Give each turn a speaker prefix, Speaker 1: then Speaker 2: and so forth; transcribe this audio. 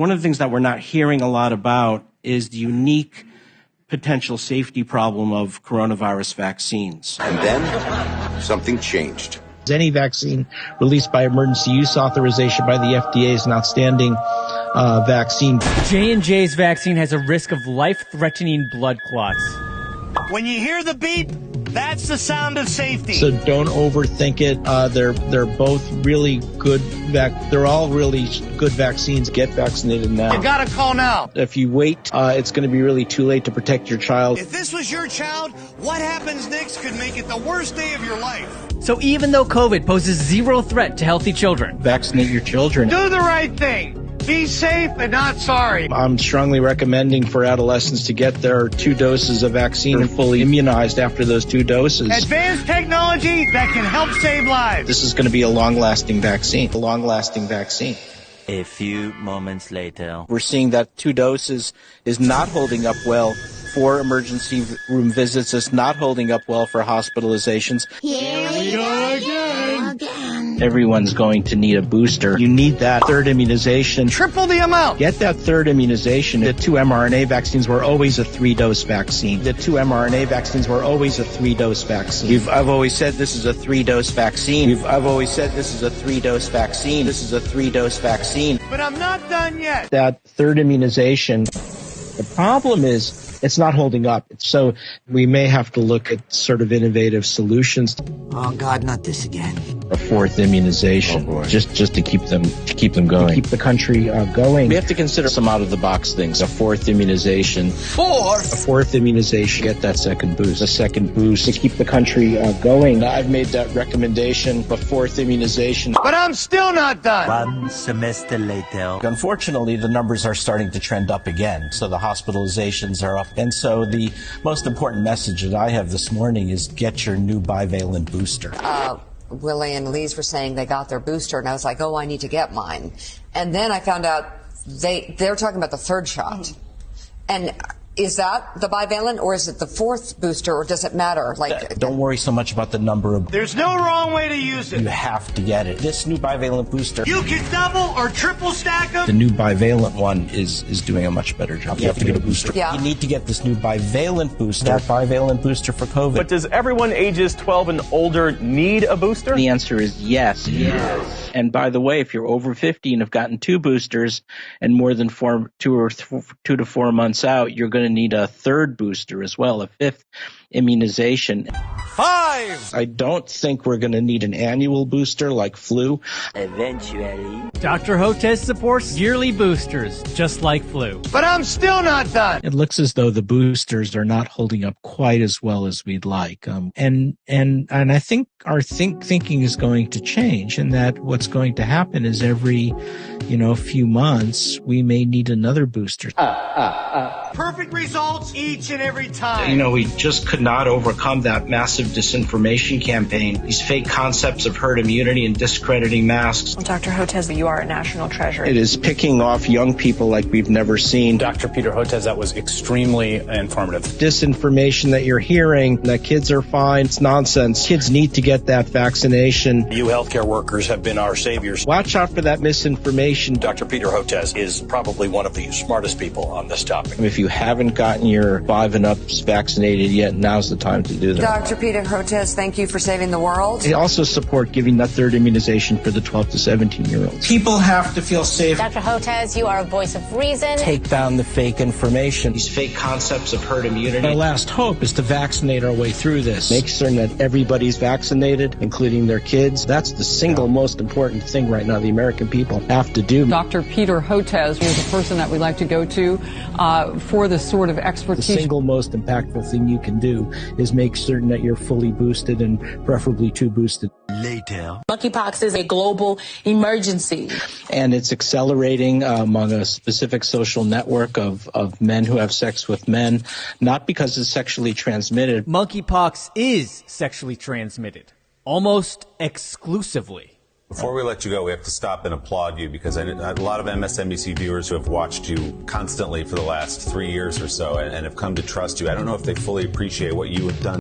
Speaker 1: One of the things that we're not hearing a lot about is the unique potential safety problem of coronavirus vaccines.
Speaker 2: And then something changed.
Speaker 3: Any vaccine released by emergency use authorization by the FDA is an outstanding vaccine.
Speaker 4: J&J's vaccine has a risk of life-threatening blood clots.
Speaker 5: When you hear the beep, that's the sound of safety.
Speaker 3: So don't overthink it. They're both really good. They're all really good vaccines. Get vaccinated now.
Speaker 5: You gotta call now.
Speaker 3: If you wait, it's going to be really too late to protect your child.
Speaker 5: If this was your child, what happens next could make it the worst day of your life.
Speaker 4: So even though COVID poses zero threat to healthy children,
Speaker 3: Vaccinate your children.
Speaker 5: Do the right thing. Be safe and not sorry.
Speaker 3: I'm strongly recommending for adolescents to get their 2 doses of vaccine and fully immunized after those 2 doses.
Speaker 5: Advanced technology that can help save lives.
Speaker 3: This is going to be a long-lasting vaccine. A long-lasting vaccine.
Speaker 6: A few moments later.
Speaker 3: We're seeing that 2 doses is not holding up well for emergency room visits. It's not holding up well for hospitalizations.
Speaker 7: Here we go again.
Speaker 3: Everyone's going to need a booster. You need that 3rd immunization.
Speaker 5: Triple the amount.
Speaker 3: Get that 3rd immunization. The 2 mRNA vaccines were always a 3-dose vaccine. The 2 mRNA vaccines were always a 3-dose vaccine. I've always said this is a 3-dose vaccine. I've always said this is a 3-dose vaccine. This is a 3-dose vaccine.
Speaker 5: But I'm not done yet.
Speaker 3: That 3rd immunization, the problem is it's not holding up. So we may have to look at sort of innovative solutions.
Speaker 7: Oh, God, not this again.
Speaker 3: A 4th immunization, just to keep them going, to keep the country going. We have to consider some out of the box things. A 4th immunization, a 4th immunization. Get that 2nd boost, a 2nd boost to keep the country going. I've made that recommendation. A 4th immunization,
Speaker 5: but I'm still not done.
Speaker 6: 1 semester later.
Speaker 3: Unfortunately, the numbers are starting to trend up again. So the hospitalizations are up. And so the most important message that I have this morning is get your new bivalent booster.
Speaker 8: Willie and Lise were saying they got their booster, and I was like, oh, I need to get mine. And then I found out they're talking about the 3rd shot. And is that the bivalent, or is it the 4th booster, or does it matter?
Speaker 3: Don't worry so much about the number of.
Speaker 5: There's no wrong way to use it.
Speaker 3: You have to get it. This new bivalent booster.
Speaker 5: You can double or triple stack them.
Speaker 3: The new bivalent one is doing a much better job. You have to get a booster.
Speaker 8: Yeah.
Speaker 3: You need to get this new bivalent booster. That bivalent booster for COVID.
Speaker 9: But does everyone ages 12 and older need a booster?
Speaker 3: The answer is yes. Yes. And by the way, if you're over 50 and have gotten 2 boosters and more than 2 to 4 months out, you're going to need a 3rd booster as well, a 5th immunization.
Speaker 5: 5.
Speaker 3: I don't think we're going to need an annual booster like flu.
Speaker 6: Eventually.
Speaker 4: Dr. Hortez supports yearly boosters, just like flu.
Speaker 5: But I'm still not done.
Speaker 3: It looks as though the boosters are not holding up quite as well as we'd like. And I think our thinking is going to change, and that what's going to happen is every, few months, we may need another booster.
Speaker 5: Perfect results each and every time.
Speaker 3: We just could not overcome that massive disinformation campaign. These fake concepts of herd immunity and discrediting masks.
Speaker 10: Well, Dr. Hortez, you are a national treasure.
Speaker 3: It is picking off young people like we've never seen.
Speaker 9: Dr. Peter Hortez, that was extremely informative.
Speaker 3: Disinformation that you're hearing, that kids are fine, it's nonsense. Kids need to get that vaccination.
Speaker 9: You healthcare workers have been our saviors.
Speaker 3: Watch out for that misinformation.
Speaker 9: Dr. Peter Hortez is probably one of the smartest people on this topic.
Speaker 3: If you haven't gotten your 5 and ups vaccinated yet, now's the time to do that.
Speaker 8: Dr. Peter Hortez, thank you for saving the world.
Speaker 3: They also support giving that 3rd immunization for the 12 to 17-year-olds. People have to feel safe.
Speaker 10: Dr. Hortez, you are a voice of reason.
Speaker 3: Take down the fake information, these fake concepts of herd immunity. Our last hope is to vaccinate our way through this. Make certain that everybody's vaccinated, including their kids. That's the single most important thing right now the American people have to do.
Speaker 11: Dr. Peter Hortez is a person that we like to go to for this sort of expertise.
Speaker 3: The single most impactful thing you can do is make certain that you're fully boosted and preferably 2 boosted.
Speaker 6: Later.
Speaker 10: Monkeypox is a global emergency.
Speaker 3: And it's accelerating among a specific social network of men who have sex with men, not because it's sexually transmitted.
Speaker 4: Monkeypox is sexually transmitted, almost exclusively.
Speaker 12: Before we let you go, we have to stop and applaud you because I had a lot of MSNBC viewers who have watched you constantly for the last 3 years or so and have come to trust you. I don't know if they fully appreciate what you have done.